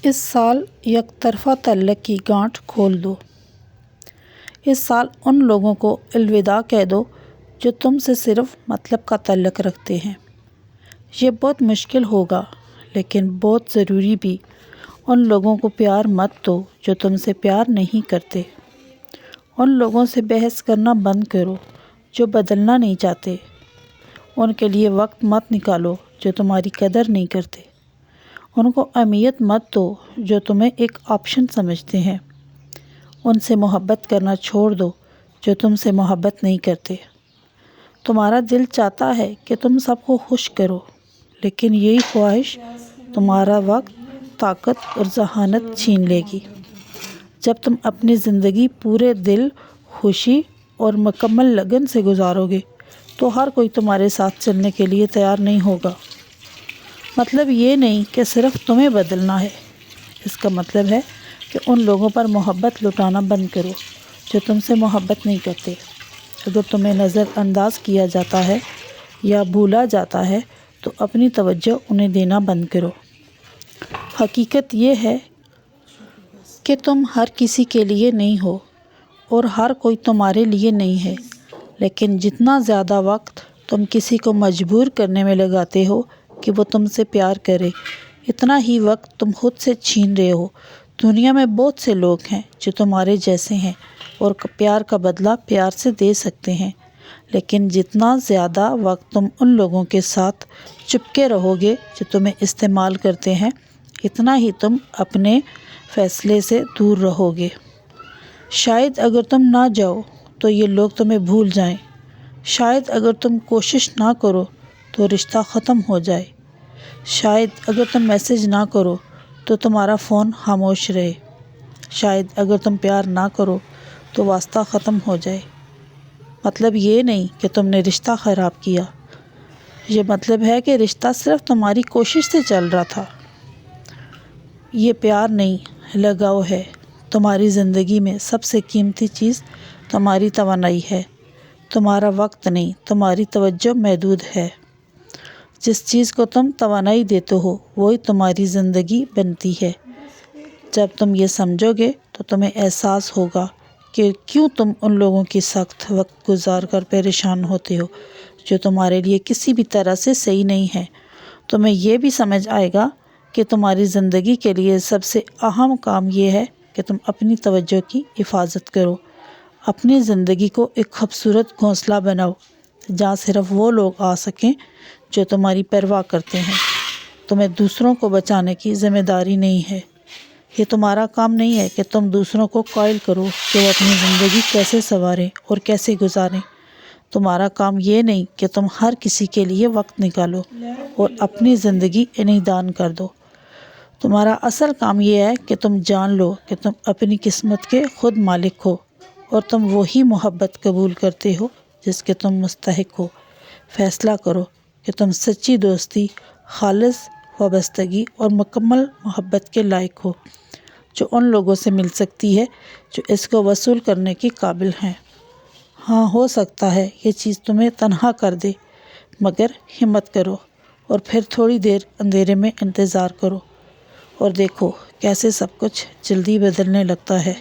اس سال یک طرفہ تعلق کی گانٹھ کھول دو۔ اس سال ان لوگوں کو الوداع کہہ دو جو تم سے صرف مطلب کا تعلق رکھتے ہیں۔ یہ بہت مشکل ہوگا لیکن بہت ضروری بھی۔ ان لوگوں کو پیار مت دو جو تم سے پیار نہیں کرتے۔ ان لوگوں سے بحث کرنا بند کرو جو بدلنا نہیں چاہتے۔ ان کے لیے وقت مت نکالو جو تمہاری قدر نہیں کرتے۔ ان کو اہمیت مت دو جو تمہیں ایک آپشن سمجھتے ہیں۔ ان سے محبت کرنا چھوڑ دو جو تم سے محبت نہیں کرتے۔ تمہارا دل چاہتا ہے کہ تم سب کو خوش کرو، لیکن یہی خواہش تمہارا وقت، طاقت اور ذہانت چھین لے گی۔ جب تم اپنی زندگی پورے دل، خوشی اور مکمل لگن سے گزارو گے تو ہر کوئی تمہارے ساتھ چلنے کے لیے تیار نہیں ہوگا۔ مطلب یہ نہیں کہ صرف تمہیں بدلنا ہے، اس کا مطلب ہے کہ ان لوگوں پر محبت لٹانا بند کرو جو تم سے محبت نہیں کرتے۔ اگر تمہیں نظر انداز کیا جاتا ہے یا بھولا جاتا ہے تو اپنی توجہ انہیں دینا بند کرو۔ حقیقت یہ ہے کہ تم ہر کسی کے لیے نہیں ہو اور ہر کوئی تمہارے لیے نہیں ہے، لیکن جتنا زیادہ وقت تم کسی کو مجبور کرنے میں لگاتے ہو کہ وہ تم سے پیار کرے، اتنا ہی وقت تم خود سے چھین رہے ہو۔ دنیا میں بہت سے لوگ ہیں جو تمہارے جیسے ہیں اور پیار کا بدلہ پیار سے دے سکتے ہیں، لیکن جتنا زیادہ وقت تم ان لوگوں کے ساتھ چپکے رہو گے جو تمہیں استعمال کرتے ہیں، اتنا ہی تم اپنے فیصلے سے دور رہو گے۔ شاید اگر تم نہ جاؤ تو یہ لوگ تمہیں بھول جائیں۔ شاید اگر تم کوشش نہ کرو تو رشتہ ختم ہو جائے۔ شاید اگر تم میسج نہ کرو تو تمہارا فون خاموش رہے۔ شاید اگر تم پیار نہ کرو تو واسطہ ختم ہو جائے۔ مطلب یہ نہیں کہ تم نے رشتہ خراب کیا، یہ مطلب ہے کہ رشتہ صرف تمہاری کوشش سے چل رہا تھا۔ یہ پیار نہیں، لگاؤ ہے۔ تمہاری زندگی میں سب سے قیمتی چیز تمہاری توانائی ہے، تمہارا وقت نہیں۔ تمہاری توجہ محدود ہے۔ جس چیز کو تم توانائی دیتے ہو وہی تمہاری زندگی بنتی ہے۔ جب تم یہ سمجھو گے تو تمہیں احساس ہوگا کہ کیوں تم ان لوگوں کے ساتھ وقت گزار کر پریشان ہوتے ہو جو تمہارے لیے کسی بھی طرح سے صحیح نہیں ہے۔ تمہیں یہ بھی سمجھ آئے گا کہ تمہاری زندگی کے لیے سب سے اہم کام یہ ہے کہ تم اپنی توجہ کی حفاظت کرو۔ اپنی زندگی کو ایک خوبصورت گھونسلہ بناؤ جہاں صرف وہ لوگ آ سکیں جو تمہاری پرواہ کرتے ہیں۔ تمہیں دوسروں کو بچانے کی ذمہ داری نہیں ہے۔ یہ تمہارا کام نہیں ہے کہ تم دوسروں کو قائل کرو کہ وہ اپنی زندگی کیسے سنواریں اور کیسے گزاریں۔ تمہارا کام یہ نہیں کہ تم ہر کسی کے لیے وقت نکالو اور اپنی زندگی انہیں دان کر دو۔ تمہارا اصل کام یہ ہے کہ تم جان لو کہ تم اپنی قسمت کے خود مالک ہو اور تم وہی محبت قبول کرتے ہو جس کے تم مستحق ہو۔ فیصلہ کرو کہ تم سچی دوستی، خالص وابستگی اور مکمل محبت کے لائق ہو، جو ان لوگوں سے مل سکتی ہے جو اس کو وصول کرنے کے قابل ہیں۔ ہاں، ہو سکتا ہے یہ چیز تمہیں تنہا کر دے، مگر ہمت کرو اور پھر تھوڑی دیر اندھیرے میں انتظار کرو اور دیکھو کیسے سب کچھ جلدی بدلنے لگتا ہے۔